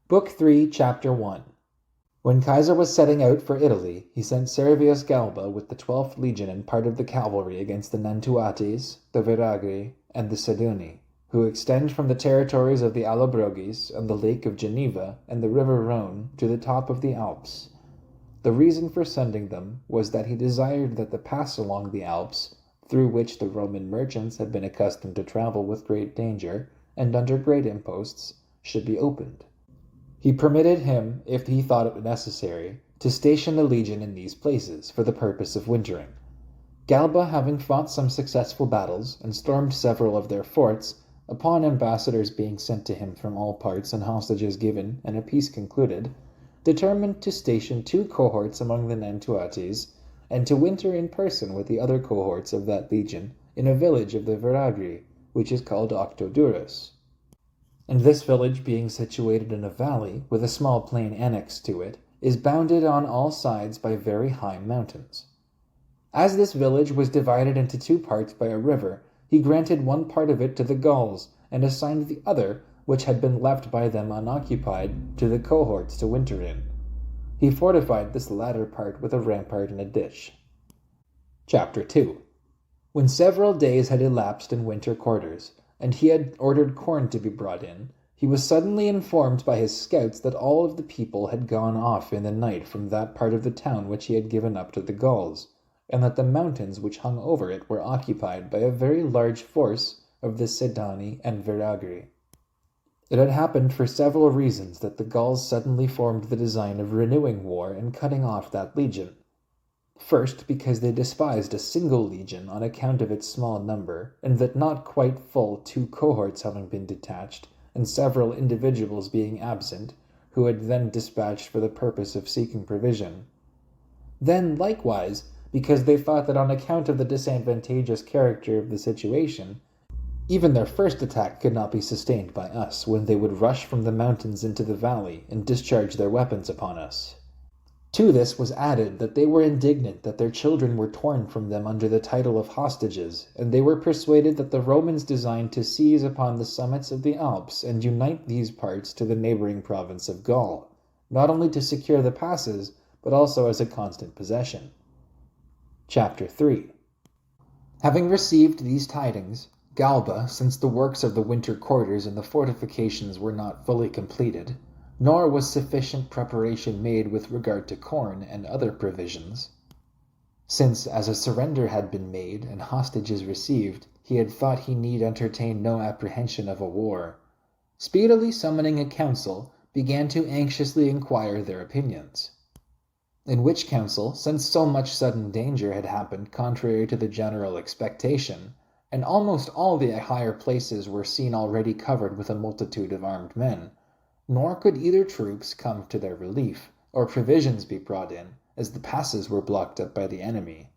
Book 3, Chapter 1. When Caesar was setting out for Italy, he sent Servius Galba with the 12th legion and part of the cavalry against the Nantuates, the Veragri, and the Seduni, who extend from the territories of the Allobroges and the Lake of Geneva and the river Rhone to the top of the Alps. The reason for sending them was that he desired that the pass along the Alps, through which the Roman merchants had been accustomed to travel with great danger and under great imposts, should be opened. He permitted him, if he thought it necessary, to station the legion in these places for the purpose of wintering. Galba, having fought some successful battles and stormed several of their forts, upon ambassadors being sent to him from all parts and hostages given and a peace concluded, determined to station 2 cohorts among the Nantuates, and to winter in person with the other cohorts of that legion in a village of the Veragri, which is called Octodurus. And this village, being situated in a valley, with a small plain annexed to it, is bounded on all sides by very high mountains. As this village was divided into 2 parts by a river, he granted one part of it to the Gauls, and assigned the other, which had been left by them unoccupied, to the cohorts to winter in. He fortified this latter part with a rampart and a ditch. Chapter 2. When several days had elapsed in winter quarters, and he had ordered corn to be brought in, he was suddenly informed by his scouts that all of the people had gone off in the night from that part of the town which he had given up to the Gauls, and that the mountains which hung over it were occupied by a very large force of the Sedani and Veragri. It had happened for several reasons that the Gauls suddenly formed the design of renewing war and cutting off that legion. First, because they despised a single legion on account of its small number, and that not quite full 2 cohorts having been detached, and several individuals being absent, who had then dispatched for the purpose of seeking provision. Then, likewise, because they thought that on account of the disadvantageous character of the situation, even their first attack could not be sustained by us, when they would rush from the mountains into the valley and discharge their weapons upon us. To this was added that they were indignant that their children were torn from them under the title of hostages, and they were persuaded that the Romans designed to seize upon the summits of the Alps and unite these parts to the neighboring province of Gaul, not only to secure the passes, but also as a constant possession. Chapter 3. Having received these tidings, Galba, since the works of the winter quarters and the fortifications were not fully completed, nor was sufficient preparation made with regard to corn and other provisions, since, as a surrender had been made and hostages received, he had thought he need entertain no apprehension of a war, speedily summoning a council, began to anxiously inquire their opinions. In which council, since so much sudden danger had happened contrary to the general expectation, and almost all the higher places were seen already covered with a multitude of armed men, nor could either troops come to their relief, or provisions be brought in, as the passes were blocked up by the enemy.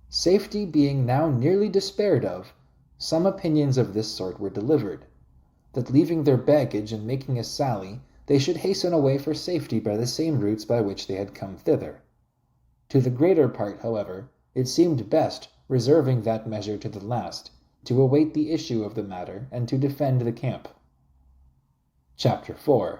Safety being now nearly despaired of, some opinions of this sort were delivered, that leaving their baggage and making a sally, they should hasten away for safety by the same routes by which they had come thither. To the greater part, however, it seemed best, reserving that measure to the last, to await the issue of the matter and to defend the camp. Chapter 4.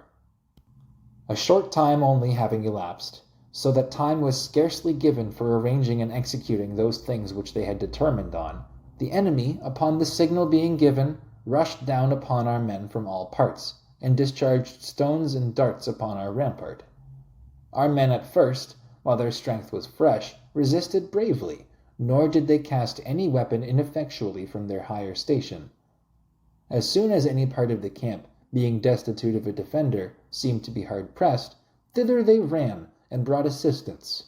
A short time only having elapsed, so that time was scarcely given for arranging and executing those things which they had determined on, the enemy, upon the signal being given, rushed down upon our men from all parts, and discharged stones and darts upon our rampart. Our men at first, while their strength was fresh, resisted bravely, nor did they cast any weapon ineffectually from their higher station. As soon as any part of the camp, being destitute of a defender, seemed to be hard pressed, thither they ran, and brought assistance.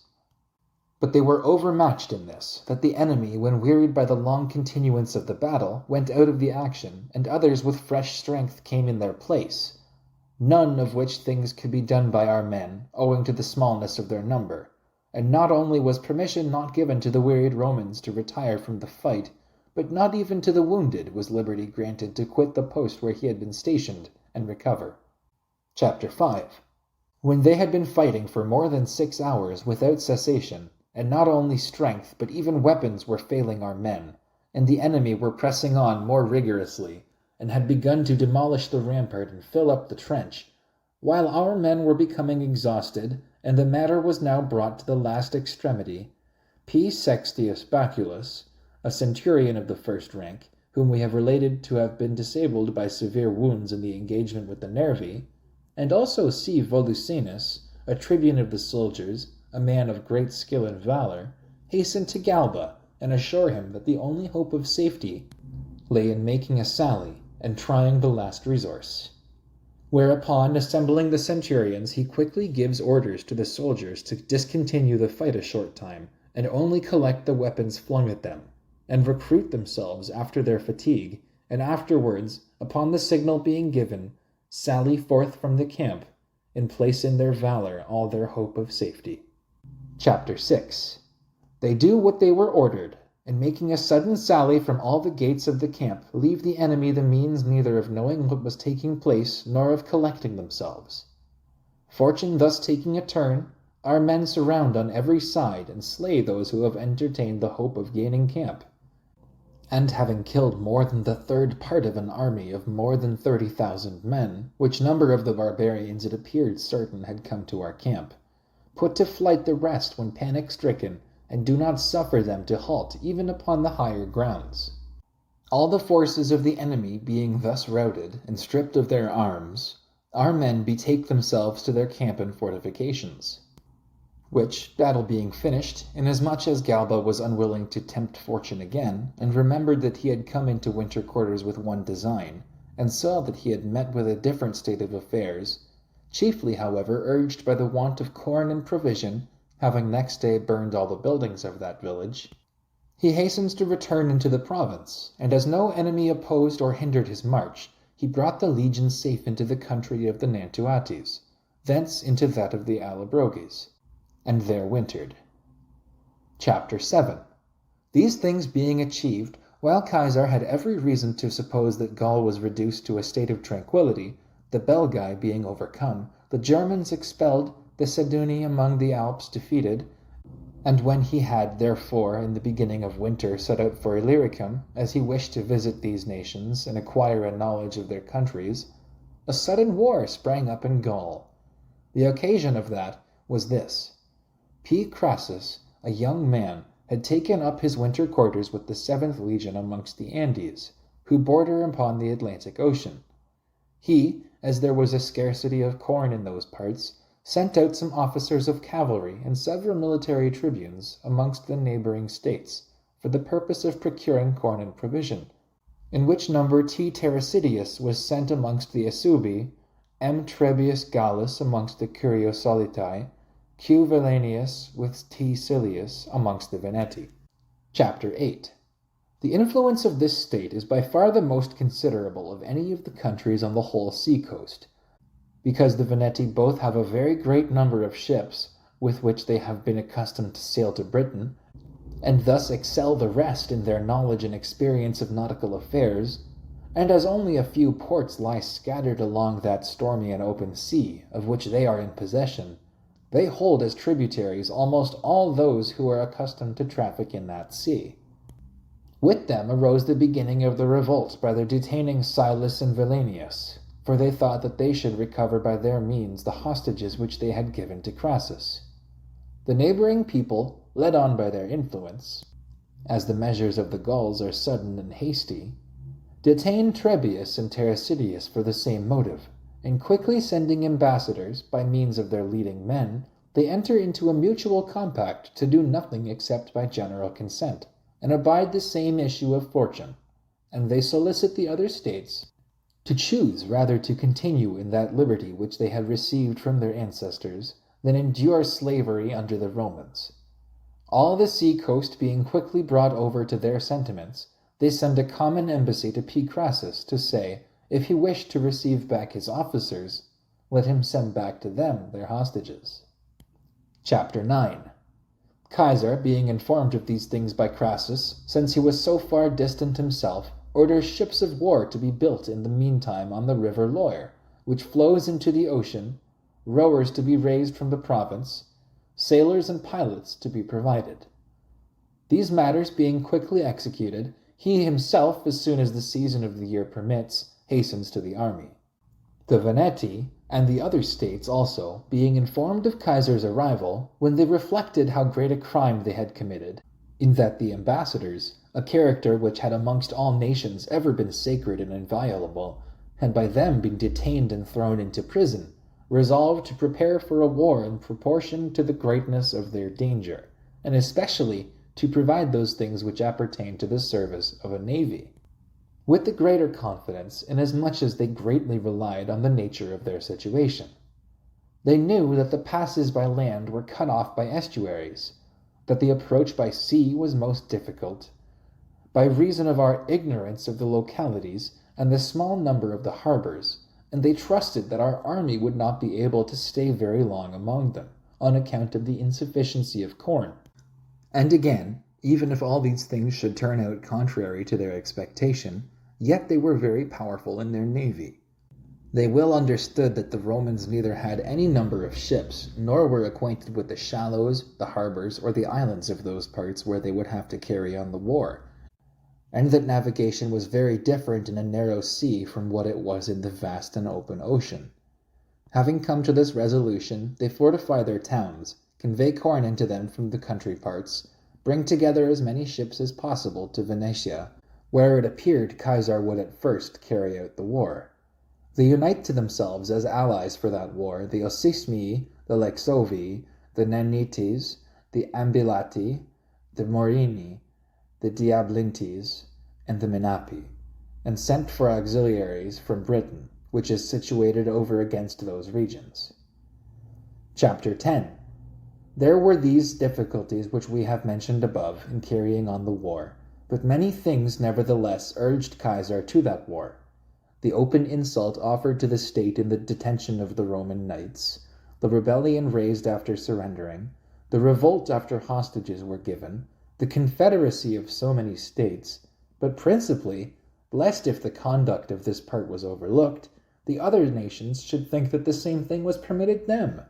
But they were overmatched in this, that the enemy, when wearied by the long continuance of the battle, went out of the action, and others with fresh strength came in their place, none of which things could be done by our men, owing to the smallness of their number. And not only was permission not given to the wearied Romans to retire from the fight, but not even to the wounded was liberty granted to quit the post where he had been stationed and recover. Chapter 5. When they had been fighting for more than 6 hours without cessation, and not only strength but even weapons were failing our men, and the enemy were pressing on more rigorously, and had begun to demolish the rampart and fill up the trench, While our men were becoming exhausted, and the matter was now brought to the last extremity, P. Sextius Baculus, a centurion of the first rank, whom we have related to have been disabled by severe wounds in the engagement with the Nervi, and also C. Volusinus, a tribune of the soldiers, a man of great skill and valor, hastened to Galba and assure him that the only hope of safety lay in making a sally and trying the last resource. Whereupon, assembling the centurions, he quickly gives orders to the soldiers to discontinue the fight a short time, and only collect the weapons flung at them, and recruit themselves after their fatigue, and afterwards, upon the signal being given, sally forth from the camp, and place in their valor all their hope of safety. Chapter 6. They do what they were ordered, and making a sudden sally from all the gates of the camp, leave the enemy the means neither of knowing what was taking place, nor of collecting themselves. Fortune thus taking a turn, our men surround on every side, and slay those who have entertained the hope of gaining camp. And having killed more than the third part of an army of more than 30,000 men, which number of the barbarians it appeared certain had come to our camp, put to flight the rest when panic-stricken, and do not suffer them to halt even upon the higher grounds. All the forces of the enemy being thus routed and stripped of their arms, our men betake themselves to their camp and fortifications, which, battle being finished, inasmuch as Galba was unwilling to tempt fortune again, and remembered that he had come into winter quarters with one design, and saw that he had met with a different state of affairs, chiefly, however, urged by the want of corn and provision, having next day burned all the buildings of that village, he hastens to return into the province, and as no enemy opposed or hindered his march, he brought the legion safe into the country of the Nantuates, thence into that of the Allobroges, and there wintered. Chapter 7. These things being achieved, while Caesar had every reason to suppose that Gaul was reduced to a state of tranquillity, the Belgae being overcome, the Germans expelled, the Seduni among the Alps defeated, and when he had, therefore, in the beginning of winter set out for Illyricum, as he wished to visit these nations and acquire a knowledge of their countries, a sudden war sprang up in Gaul. The occasion of that was this. P. Crassus, a young man, had taken up his winter quarters with the 7th Legion amongst the Andes, who border upon the Atlantic Ocean. He, as there was a scarcity of corn in those parts, sent out some officers of cavalry and several military tribunes amongst the neighboring states, for the purpose of procuring corn and provision, in which number T. Terrasidius was sent amongst the Asubi, M. Trebius Gallus amongst the Curiosolitae, Q. Valenius with T. Silius amongst the Veneti. Chapter 8. The influence of this state is by far the most considerable of any of the countries on the whole sea-coast, because the Veneti both have a very great number of ships with which they have been accustomed to sail to Britain, and thus excel the rest in their knowledge and experience of nautical affairs, and as only a few ports lie scattered along that stormy and open sea of which they are in possession, they hold as tributaries almost all those who are accustomed to traffic in that sea. With them arose the beginning of the revolt by their detaining Silas and Valenius, for they thought that they should recover by their means the hostages which they had given to Crassus. The neighboring people, led on by their influence, as the measures of the Gauls are sudden and hasty, detained Trebius and Terrasidius for the same motive, and quickly sending ambassadors, by means of their leading men, they enter into a mutual compact to do nothing except by general consent, and abide the same issue of fortune, and they solicit the other states to choose rather to continue in that liberty which they had received from their ancestors, than endure slavery under the Romans. All the sea-coast being quickly brought over to their sentiments, they send a common embassy to P. Crassus to say, if he wished to receive back his officers, let him send back to them their hostages. Chapter 9. Caesar, being informed of these things by Crassus, since he was so far distant himself, orders ships of war to be built in the meantime on the river Loire, which flows into the ocean, rowers to be raised from the province, sailors and pilots to be provided. These matters being quickly executed, he himself, as soon as the season of the year permits, hastens to the army. The Veneti, and the other states also, being informed of Caesar's arrival, when they reflected how great a crime they had committed, in that the ambassadors, a character which had amongst all nations ever been sacred and inviolable, had by them been detained and thrown into prison, resolved to prepare for a war in proportion to the greatness of their danger, and especially to provide those things which appertain to the service of a navy, with the greater confidence, inasmuch as they greatly relied on the nature of their situation. They knew that the passes by land were cut off by estuaries, that the approach by sea was most difficult, by reason of our ignorance of the localities and the small number of the harbors, and they trusted that our army would not be able to stay very long among them, on account of the insufficiency of corn. And again, even if all these things should turn out contrary to their expectation, yet they were very powerful in their navy. They well understood that the Romans neither had any number of ships, nor were acquainted with the shallows, the harbors, or the islands of those parts where they would have to carry on the war, and that navigation was very different in a narrow sea from what it was in the vast and open ocean. Having come to this resolution, they fortify their towns, convey corn into them from the country parts, bring together as many ships as possible to Venetia, where it appeared Caesar would at first carry out the war. They unite to themselves as allies for that war the Osismii, the Lexovii, the Nanites, the Ambilati, the Morini, the Diablintes, and the Menapi, and sent for auxiliaries from Britain, which is situated over against those regions. Chapter 10. There were these difficulties which we have mentioned above in carrying on the war, but many things nevertheless urged Caesar to that war. The open insult offered to the state in the detention of the Roman knights, the rebellion raised after surrendering, the revolt after hostages were given, the confederacy of so many states, but principally, lest if the conduct of this part was overlooked, the other nations should think that the same thing was permitted them.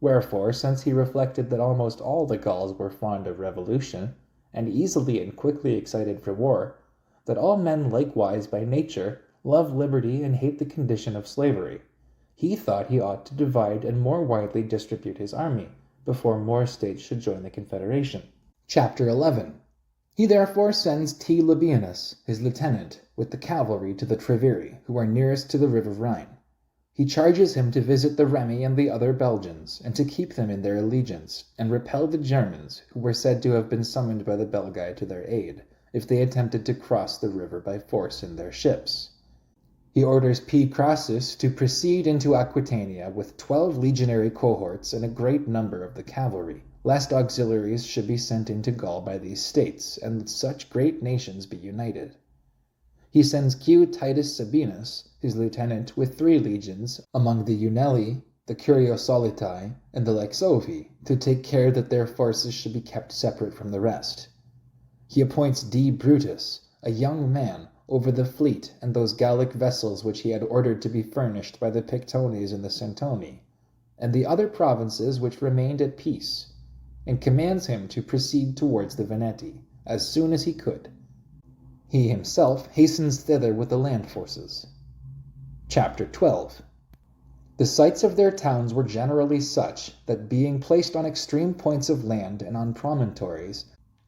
Wherefore, since he reflected that almost all the Gauls were fond of revolution, and easily and quickly excited for war, that all men likewise by nature love liberty and hate the condition of slavery, he thought he ought to divide and more widely distribute his army, before more states should join the confederation. Chapter 11. He therefore sends T. Labienus, his lieutenant, with the cavalry to the Treveri, who are nearest to the river Rhine. He charges him to visit the Remi and the other Belgians, and to keep them in their allegiance, and repel the Germans, who were said to have been summoned by the Belgae to their aid, if they attempted to cross the river by force in their ships. He orders P. Crassus to proceed into Aquitania with 12 legionary cohorts and a great number of the cavalry, lest auxiliaries should be sent into Gaul by these states, and such great nations be united. He sends Q. Titus Sabinus, his lieutenant, with 3 legions, among the Unelli, the Curiosolitae, and the Lexovi, to take care that their forces should be kept separate from the rest. He appoints D. Brutus, a young man, over the fleet and those Gallic vessels which he had ordered to be furnished by the Pictones and the Centoni, and the other provinces which remained at peace, and commands him to proceed towards the Veneti, as soon as he could. He himself hastens thither with the land forces. Chapter 12. The sites of their towns were generally such, that being placed on extreme points of land and on promontories,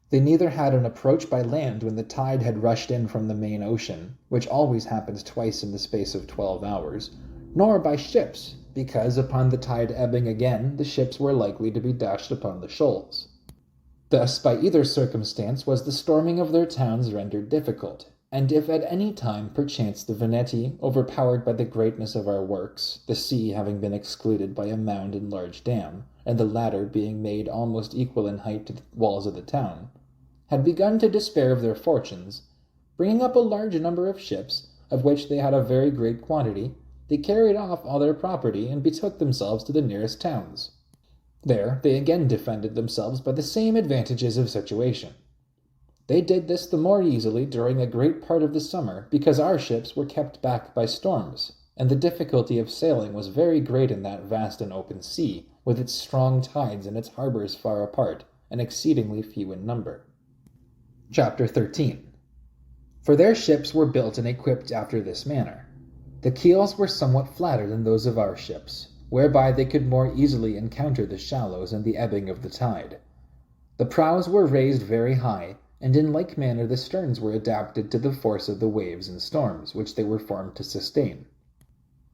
they neither had an approach by land when the tide had rushed in from the main ocean, which always happens twice in the space of 12 hours, nor by ships, because upon the tide ebbing again, the ships were likely to be dashed upon the shoals. Thus, by either circumstance was the storming of their towns rendered difficult, and if at any time perchance the Veneti, overpowered by the greatness of our works, the sea having been excluded by a mound and large dam, and the latter being made almost equal in height to the walls of the town, had begun to despair of their fortunes, bringing up a large number of ships, of which they had a very great quantity, they carried off all their property and betook themselves to the nearest towns. There they again defended themselves by the same advantages of situation. They did this the more easily during a great part of the summer, because our ships were kept back by storms, and the difficulty of sailing was very great in that vast and open sea, with its strong tides and its harbors far apart, and exceedingly few in number. Chapter 13. For their ships were built and equipped after this manner. The keels were somewhat flatter than those of our ships, whereby they could more easily encounter the shallows and the ebbing of the tide. The prows were raised very high, and in like manner the sterns were adapted to the force of the waves and storms which they were formed to sustain.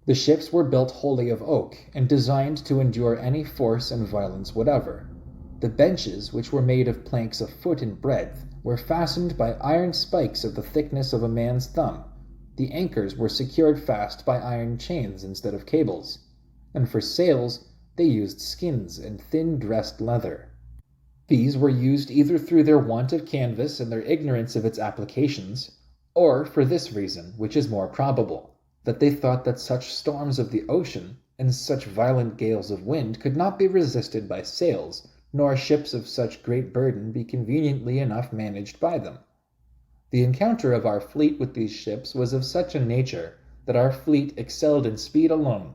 The ships were built wholly of oak, and designed to endure any force and violence whatever. The benches, which were made of planks a foot in breadth, were fastened by iron spikes of the thickness of a man's thumb. The anchors were secured fast by iron chains instead of cables, and for sails they used skins and thin dressed leather. These were used either through their want of canvas and their ignorance of its applications, or for this reason, which is more probable, that they thought that such storms of the ocean and such violent gales of wind could not be resisted by sails, nor ships of such great burden be conveniently enough managed by them. The encounter of our fleet with these ships was of such a nature that our fleet excelled in speed alone,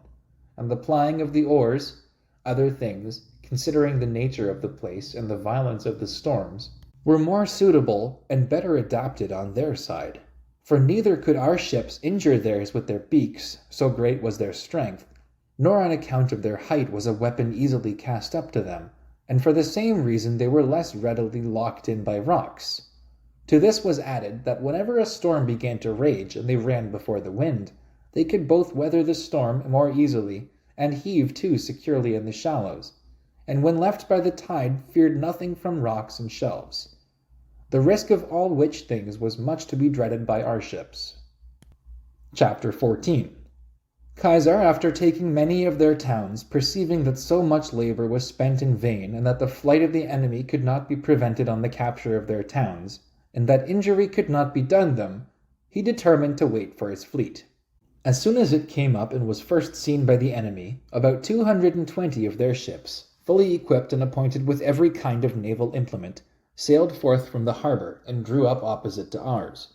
and the plying of the oars, other things, considering the nature of the place and the violence of the storms, were more suitable and better adapted on their side. For neither could our ships injure theirs with their beaks, so great was their strength, nor on account of their height was a weapon easily cast up to them, and for the same reason they were less readily locked in by rocks. To this was added that whenever a storm began to rage and they ran before the wind, they could both weather the storm more easily and heave too securely in the shallows, and when left by the tide feared nothing from rocks and shelves. The risk of all which things was much to be dreaded by our ships. Chapter 14. Caesar, after taking many of their towns, perceiving that so much labor was spent in vain, and that the flight of the enemy could not be prevented on the capture of their towns, and that injury could not be done them, he determined to wait for his fleet. As soon as it came up and was first seen by the enemy, about 220 of their ships, fully equipped and appointed with every kind of naval implement, sailed forth from the harbor and drew up opposite to ours.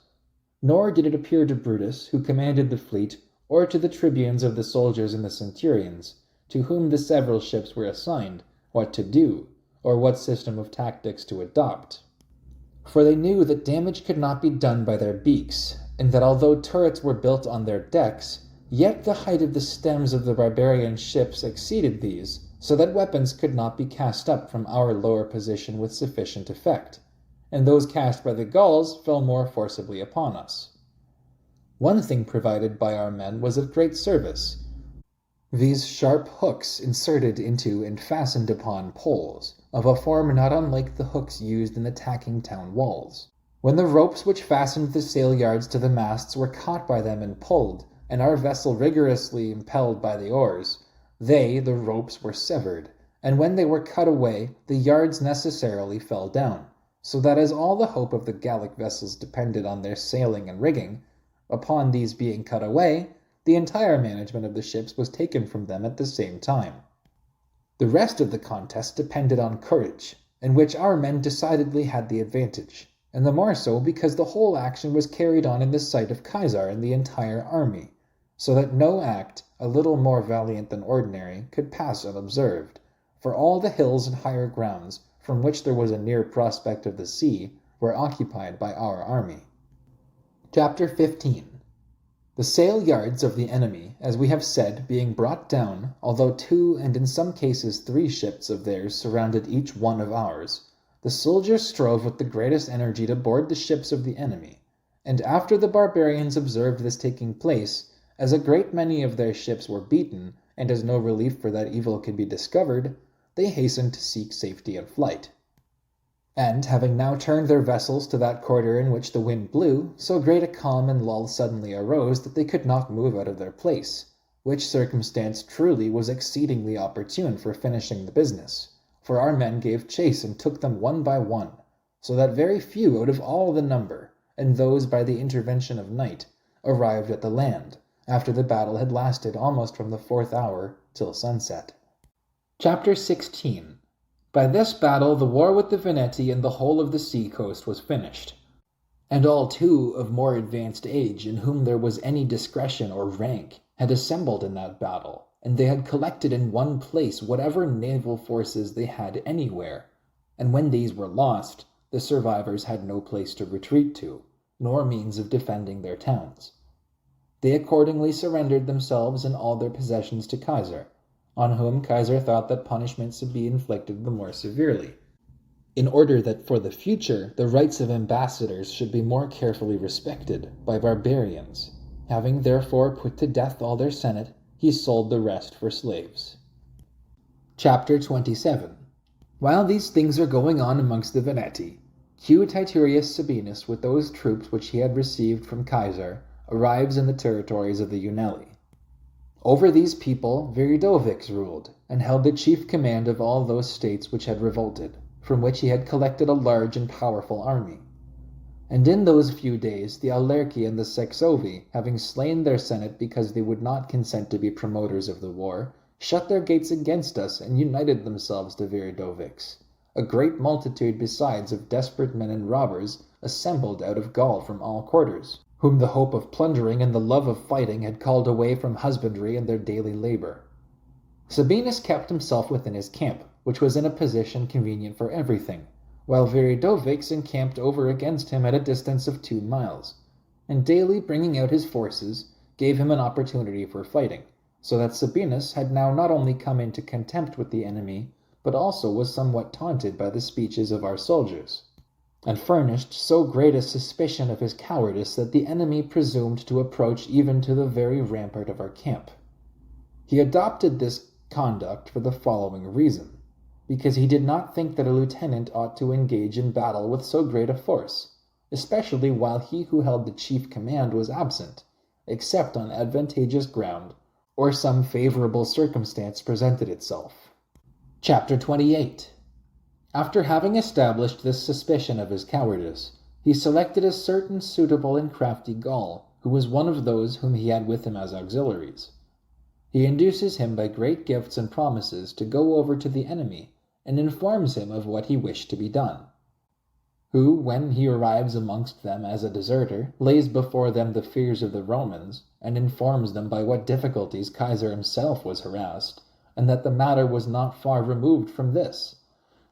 Nor did it appear to Brutus, who commanded the fleet, or to the tribunes of the soldiers and the centurions, to whom the several ships were assigned, what to do, or what system of tactics to adopt. For they knew that damage could not be done by their beaks, and that although turrets were built on their decks, yet the height of the stems of the barbarian ships exceeded these, so that weapons could not be cast up from our lower position with sufficient effect, and those cast by the Gauls fell more forcibly upon us. One thing provided by our men was of great service, these sharp hooks inserted into and fastened upon poles, of a form not unlike the hooks used in attacking town walls. When the ropes which fastened the sail yards to the masts were caught by them and pulled, and our vessel rigorously impelled by the oars, the ropes were severed, and when they were cut away, the yards necessarily fell down, so that as all the hope of the Gallic vessels depended on their sailing and rigging, upon these being cut away, the entire management of the ships was taken from them at the same time. The rest of the contest depended on courage, in which our men decidedly had the advantage, and the more so because the whole action was carried on in the sight of Caesar and the entire army, so that no act, a little more valiant than ordinary, could pass unobserved, for all the hills and higher grounds, from which there was a near prospect of the sea, were occupied by our army. Chapter 15. The sail yards of the enemy, as we have said, being brought down, although 2 and in some cases 3 ships of theirs surrounded each one of ours, the soldiers strove with the greatest energy to board the ships of the enemy, and after the barbarians observed this taking place, as a great many of their ships were beaten, and as no relief for that evil could be discovered, they hastened to seek safety and flight. And, having now turned their vessels to that quarter in which the wind blew, so great a calm and lull suddenly arose that they could not move out of their place, which circumstance truly was exceedingly opportune for finishing the business, for our men gave chase and took them one by one, so that very few out of all the number, and those by the intervention of night, arrived at the land, after the battle had lasted almost from the 4th hour till sunset. Chapter 16. By this battle the war with the Veneti and the whole of the sea coast was finished, and all too of more advanced age, in whom there was any discretion or rank, had assembled in that battle, and they had collected in one place whatever naval forces they had anywhere, and when these were lost, the survivors had no place to retreat to, nor means of defending their towns. They accordingly surrendered themselves and all their possessions to Kaiser, on whom Kaiser thought that punishment should be inflicted the more severely, in order that for the future the rights of ambassadors should be more carefully respected by barbarians. Having therefore put to death all their senate, he sold the rest for slaves. Chapter 27. While these things are going on amongst the Veneti, Q. Titurius Sabinus, with those troops which he had received from Kaiser, arrives in the territories of the Unelli. Over these people Viridovix ruled, and held the chief command of all those states which had revolted, from which he had collected a large and powerful army. And in those few days the Aulerci and the Sexovi, having slain their senate because they would not consent to be promoters of the war, shut their gates against us and united themselves to Viridovix. A great multitude besides of desperate men and robbers assembled out of Gaul from all quarters, whom the hope of plundering and the love of fighting had called away from husbandry and their daily labor. Sabinus kept himself within his camp, which was in a position convenient for everything, while Viridovix encamped over against him at a distance of 2 miles, and daily bringing out his forces gave him an opportunity for fighting, so that Sabinus had now not only come into contempt with the enemy, but also was somewhat taunted by the speeches of our soldiers, and furnished so great a suspicion of his cowardice that the enemy presumed to approach even to the very rampart of our camp. He adopted this conduct for the following reason: because he did not think that a lieutenant ought to engage in battle with so great a force, especially while he who held the chief command was absent, except on advantageous ground, or some favorable circumstance presented itself. Chapter 28. After having established this suspicion of his cowardice, he selected a certain suitable and crafty Gaul, who was one of those whom he had with him as auxiliaries. He induces him by great gifts and promises to go over to the enemy, and informs him of what he wished to be done. Who, when he arrives amongst them as a deserter, lays before them the fears of the Romans, and informs them by what difficulties Kaiser himself was harassed, and that the matter was not far removed from this,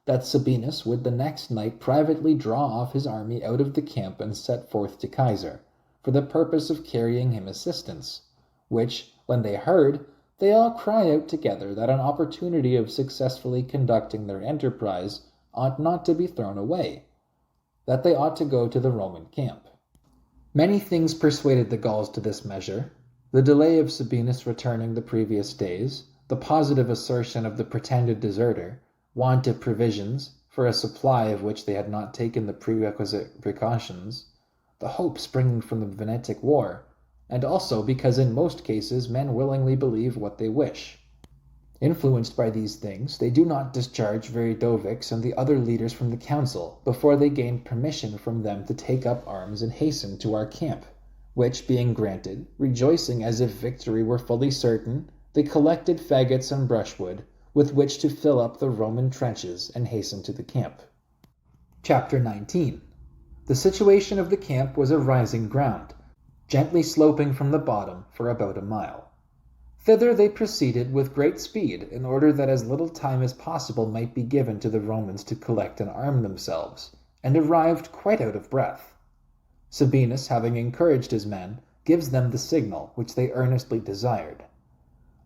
that Sabinus would the next night privately draw off his army out of the camp and set forth to Kaiser, for the purpose of carrying him assistance, which, when they heard, they all cry out together that an opportunity of successfully conducting their enterprise ought not to be thrown away, that they ought to go to the Roman camp. Many things persuaded the Gauls to this measure: the delay of Sabinus returning the previous days, the positive assertion of the pretended deserter, want of provisions, for a supply of which they had not taken the prerequisite precautions, the hope springing from the Venetic war, and also because in most cases men willingly believe what they wish. Influenced by these things, they do not discharge Viridovix and the other leaders from the council before they gain permission from them to take up arms and hasten to our camp, which being granted, rejoicing as if victory were fully certain, they collected faggots and brushwood, with which to fill up the Roman trenches and hasten to the camp. Chapter 19. The situation of the camp was a rising ground, gently sloping from the bottom for about a mile. Thither they proceeded with great speed, in order that as little time as possible might be given to the Romans to collect and arm themselves, and arrived quite out of breath. Sabinus, having encouraged his men, gives them the signal which they earnestly desired.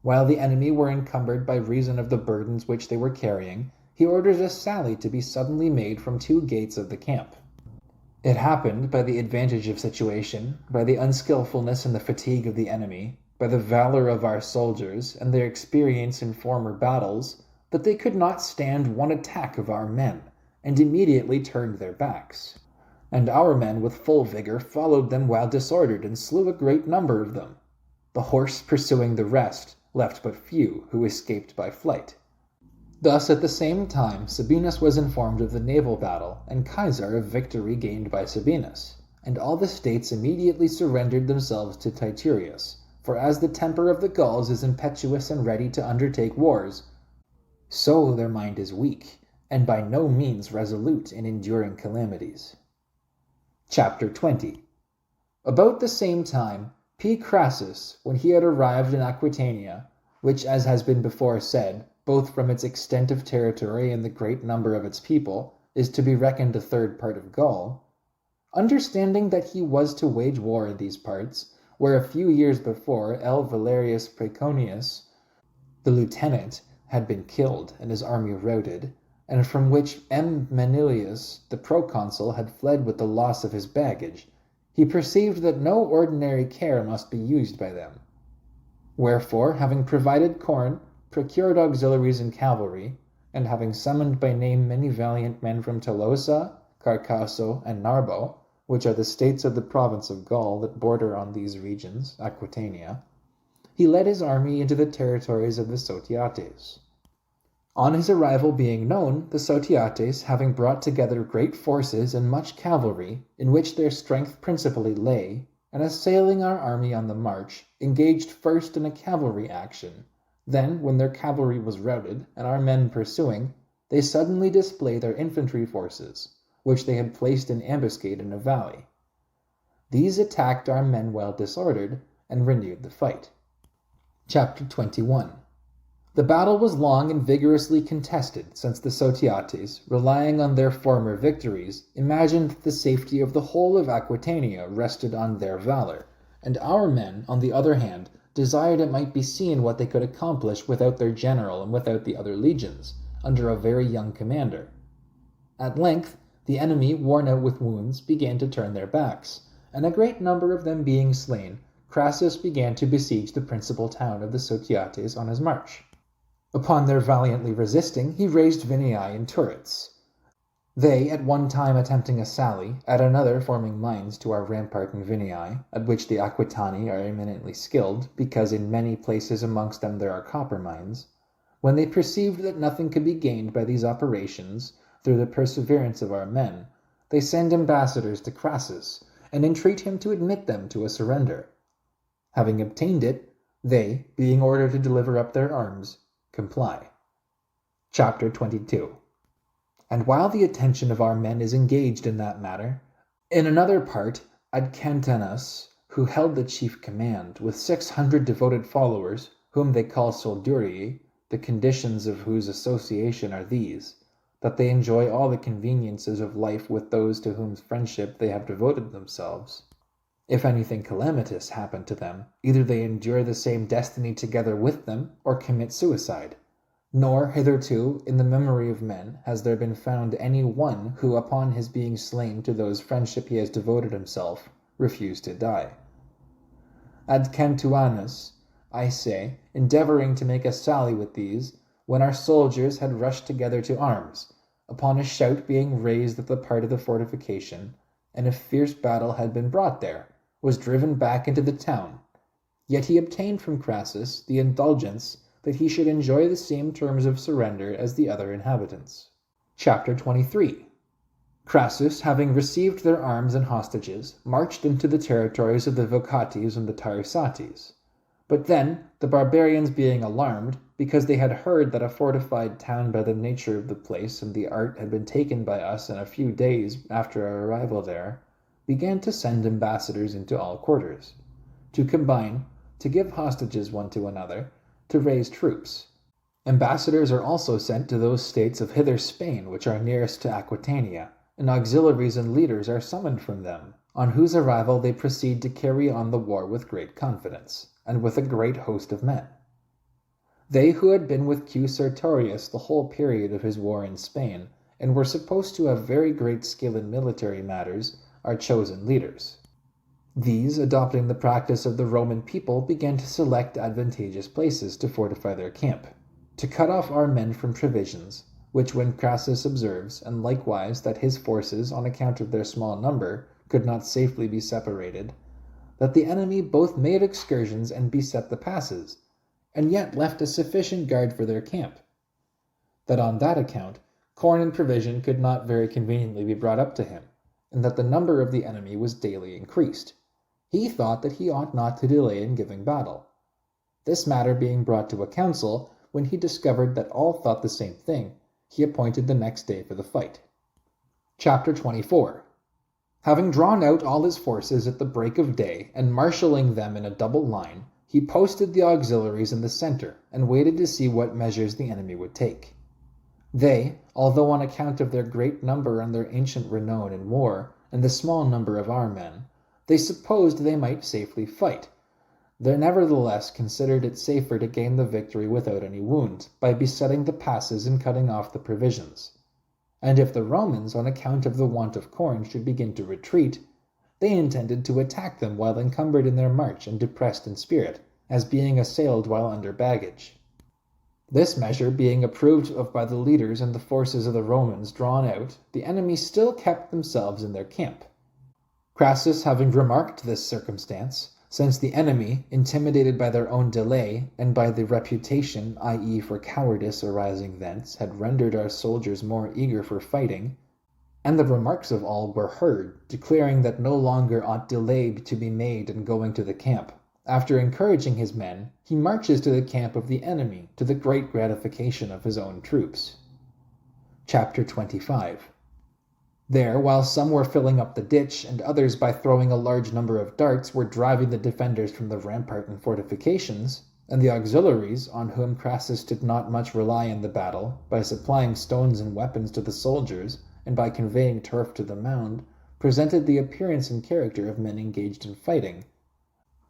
While the enemy were encumbered by reason of the burdens which they were carrying, he orders a sally to be suddenly made from 2 gates of the camp. It happened, by the advantage of situation, by the unskilfulness and the fatigue of the enemy, by the valor of our soldiers, and their experience in former battles, that they could not stand one attack of our men, and immediately turned their backs. And our men with full vigor followed them while disordered, and slew a great number of them. The horse pursuing the rest, left but few, who escaped by flight. Thus, at the same time, Sabinus was informed of the naval battle, and Kaiser of victory gained by Sabinus, and all the states immediately surrendered themselves to Titurius, for as the temper of the Gauls is impetuous and ready to undertake wars, so their mind is weak, and by no means resolute in enduring calamities. Chapter 20. About the same time, P. Crassus, when he had arrived in Aquitania, which, as has been before said, both from its extent of territory and the great number of its people, is to be reckoned a third part of Gaul, understanding that he was to wage war in these parts, where a few years before L. Valerius Praeconius, the lieutenant, had been killed and his army routed, and from which M. Manilius, the proconsul, had fled with the loss of his baggage, he perceived that no ordinary care must be used by them. Wherefore, having provided corn, procured auxiliaries and cavalry, and having summoned by name many valiant men from Tolosa, Carcasso, and Narbo, which are the states of the province of Gaul that border on these regions, Aquitania, he led his army into the territories of the Sotiates. On his arrival being known, the Sotiates, having brought together great forces and much cavalry, in which their strength principally lay, and assailing our army on the march, engaged first in a cavalry action. Then, when their cavalry was routed, and our men pursuing, they suddenly displayed their infantry forces, which they had placed in ambuscade in a valley. These attacked our men well disordered, and renewed the fight. Chapter 21. The battle was long and vigorously contested, since the Sotiates, relying on their former victories, imagined that the safety of the whole of Aquitania rested on their valor, and our men, on the other hand, desired it might be seen what they could accomplish without their general and without the other legions, under a very young commander. At length, the enemy, worn out with wounds, began to turn their backs, and a great number of them being slain, Crassus began to besiege the principal town of the Sotiates on his march. Upon their valiantly resisting, he raised Veneti in turrets. They, at one time attempting a sally, at another forming mines to our rampart in Veneti, at which the Aquitani are eminently skilled, because in many places amongst them there are copper mines, when they perceived that nothing could be gained by these operations, through the perseverance of our men, they send ambassadors to Crassus, and entreat him to admit them to a surrender. Having obtained it, they, being ordered to deliver up their arms, comply. Chapter 22. And while the attention of our men is engaged in that matter, in another part, Adcantanus, who held the chief command, with 600 devoted followers, whom they call soldurii, the conditions of whose association are these, that they enjoy all the conveniences of life with those to whose friendship they have devoted themselves. If anything calamitous happen to them, either they endure the same destiny together with them, or commit suicide. Nor, hitherto, in the memory of men, has there been found any one who, upon his being slain to whose friendship he has devoted himself, refused to die. Ad Cantuanus, I say, endeavoring to make a sally with these, when our soldiers had rushed together to arms, upon a shout being raised at the part of the fortification, and a fierce battle had been brought there, was driven back into the town. Yet he obtained from Crassus the indulgence that he should enjoy the same terms of surrender as the other inhabitants. Chapter 23. Crassus, having received their arms and hostages, marched into the territories of the Vocates and the Tarisates. But then, the barbarians being alarmed, because they had heard that a fortified town by the nature of the place and the art had been taken by us in a few days after our arrival there, began to send ambassadors into all quarters, to combine, to give hostages one to another, to raise troops. Ambassadors are also sent to those states of hither Spain which are nearest to Aquitania, and auxiliaries and leaders are summoned from them, on whose arrival they proceed to carry on the war with great confidence, and with a great host of men. They who had been with Q. Sertorius the whole period of his war in Spain, and were supposed to have very great skill in military matters, are chosen leaders. These, adopting the practice of the Roman people, began to select advantageous places to fortify their camp, to cut off our men from provisions, which when Crassus observes, and likewise that his forces, on account of their small number, could not safely be separated, that the enemy both made excursions and beset the passes, and yet left a sufficient guard for their camp, that on that account corn and provision could not very conveniently be brought up to him, and that the number of the enemy was daily increased. He thought that he ought not to delay in giving battle. This matter being brought to a council, when he discovered that all thought the same thing, he appointed the next day for the fight. Chapter 24. Having drawn out all his forces at the break of day, and marshalling them in a double line, he posted the auxiliaries in the center, and waited to see what measures the enemy would take. They, although on account of their great number and their ancient renown in war, and the small number of our men, they supposed they might safely fight. They nevertheless considered it safer to gain the victory without any wound, by besetting the passes and cutting off the provisions. And if the Romans, on account of the want of corn, should begin to retreat, they intended to attack them while encumbered in their march and depressed in spirit, as being assailed while under baggage. This measure being approved of by the leaders and the forces of the Romans drawn out, the enemy still kept themselves in their camp. Crassus having remarked this circumstance, since the enemy, intimidated by their own delay, and by the reputation, i.e. for cowardice arising thence, had rendered our soldiers more eager for fighting, and the remarks of all were heard, declaring that no longer ought delay to be made in going to the camp. After encouraging his men, he marches to the camp of the enemy, to the great gratification of his own troops. Chapter 25. There, while some were filling up the ditch, and others by throwing a large number of darts were driving the defenders from the rampart and fortifications, and the auxiliaries, on whom Crassus did not much rely in the battle, by supplying stones and weapons to the soldiers, and by conveying turf to the mound, presented the appearance and character of men engaged in fighting,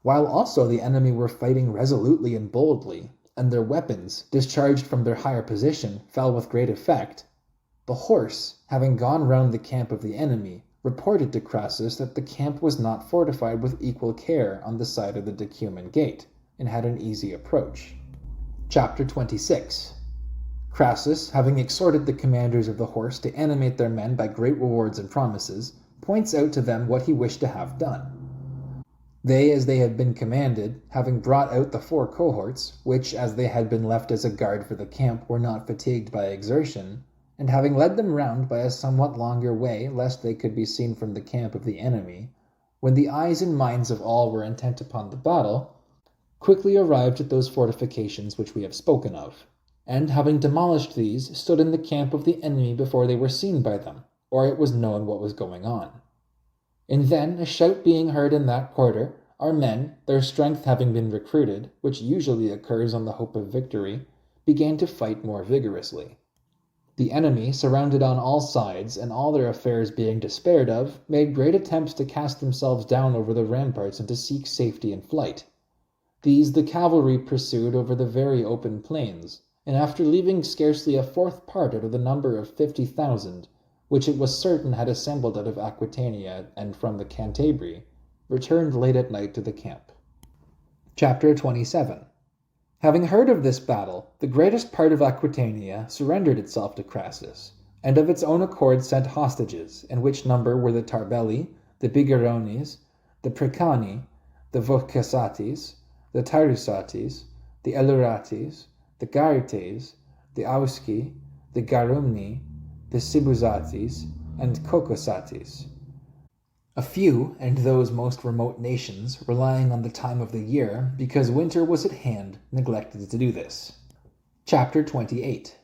while also the enemy were fighting resolutely and boldly, and their weapons, discharged from their higher position, fell with great effect. The horse, having gone round the camp of the enemy, reported to Crassus that the camp was not fortified with equal care on the side of the Decuman gate, and had an easy approach. Chapter 26. Crassus, having exhorted the commanders of the horse to animate their men by great rewards and promises, points out to them what he wished to have done. They, as they had been commanded, having brought out the 4 cohorts, which, as they had been left as a guard for the camp, were not fatigued by exertion, and having led them round by a somewhat longer way, lest they could be seen from the camp of the enemy, when the eyes and minds of all were intent upon the battle, quickly arrived at those fortifications which we have spoken of, and having demolished these, stood in the camp of the enemy before they were seen by them, or it was known what was going on. And then, a shout being heard in that quarter, our men, their strength having been recruited, which usually occurs on the hope of victory, began to fight more vigorously. The enemy, surrounded on all sides, and all their affairs being despaired of, made great attempts to cast themselves down over the ramparts and to seek safety in flight. These the cavalry pursued over the very open plains, and after leaving scarcely a 4th part out of the number of 50,000, which it was certain had assembled out of Aquitania and from the Cantabri, returned late at night to the camp. Chapter 27. Having heard of this battle, the greatest part of Aquitania surrendered itself to Crassus, and of its own accord sent hostages, in which number were the Tarbelli, the Bigerones, the Precani, the Vocasates, the Tarusates, the Elurates, the Garites, the Ausci, the Garumni, the Sibuzates, and Cocosates. A few, and those most remote nations, relying on the time of the year, because winter was at hand, neglected to do this. Chapter 28.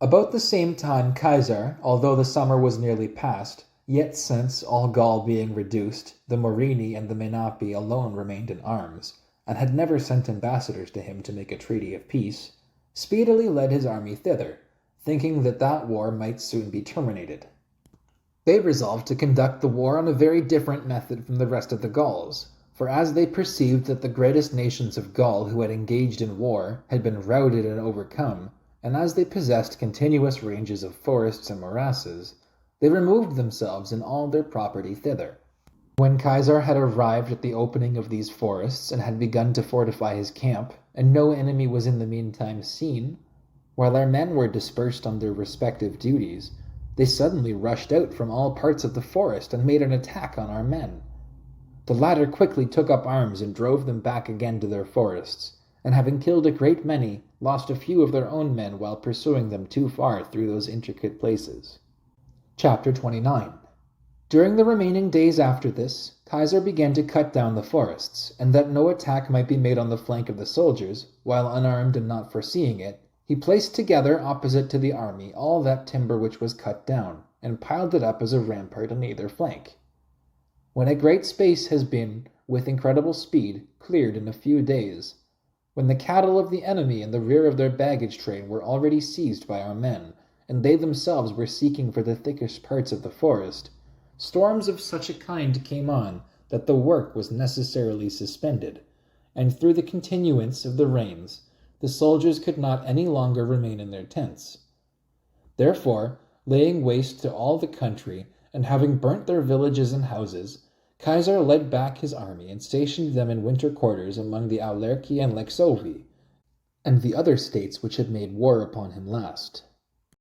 About the same time Caesar, although the summer was nearly past, yet since, all Gaul being reduced, the Morini and the Menapi alone remained in arms, and had never sent ambassadors to him to make a treaty of peace, speedily led his army thither, thinking that that war might soon be terminated. They resolved to conduct the war on a very different method from the rest of the Gauls, for as they perceived that the greatest nations of Gaul who had engaged in war had been routed and overcome, and as they possessed continuous ranges of forests and morasses, they removed themselves and all their property thither. When Caesar had arrived at the opening of these forests and had begun to fortify his camp, and no enemy was in the meantime seen, while our men were dispersed on their respective duties, they suddenly rushed out from all parts of the forest and made an attack on our men. The latter quickly took up arms and drove them back again to their forests, and having killed a great many, lost a few of their own men while pursuing them too far through those intricate places. Chapter 29. During the remaining days after this, Caesar began to cut down the forests, and that no attack might be made on the flank of the soldiers, while unarmed and not foreseeing it, he placed together opposite to the army all that timber which was cut down, and piled it up as a rampart on either flank. When a great space has been, with incredible speed, cleared in a few days, when the cattle of the enemy in the rear of their baggage train were already seized by our men, and they themselves were seeking for the thickest parts of the forest, storms of such a kind came on that the work was necessarily suspended, and through the continuance of the rains, the soldiers could not any longer remain in their tents. Therefore, laying waste to all the country, and having burnt their villages and houses, Caesar led back his army and stationed them in winter quarters among the Aulerci and Lexovi, and the other states which had made war upon him last.